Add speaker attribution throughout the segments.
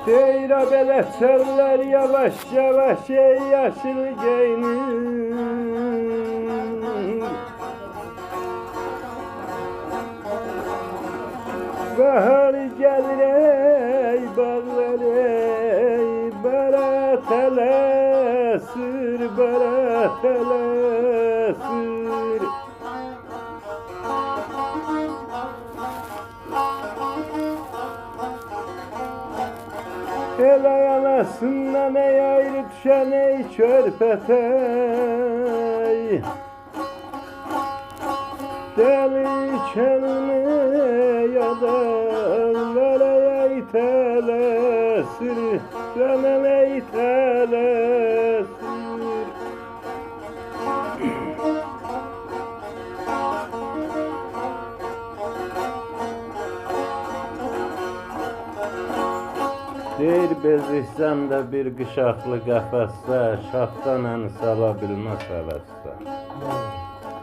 Speaker 1: Deyra belə çöllər yavaş yavaş ey yaşıl geynir. Bahar gelir ey bağlar ey berat elesir berat elesir. El ayalasından ey ayrı düşen ey körpetey. Deli kendine ya da ey telesir, canım ey telesir. Deyir beziksən də bir qışaqlı qəfəsdə, şaxdan əni sala bilməz həvəsdə.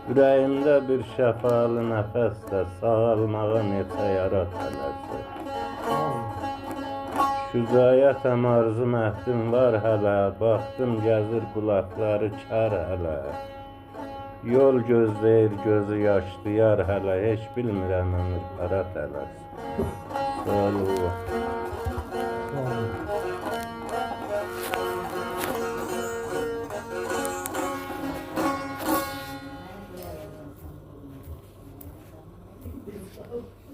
Speaker 1: Ürəyimdə bir şəfalı nəfəsdə, sağalmağa neçə yara tələsdə. Şücayətəm arzum əhdim var hələ, baxdım gəzir qulaqları kər hələ. Yol gözləyir gözü yaşlıyar hələ, heç bilmirəm ömür para tələs. Sağ ol. Oh.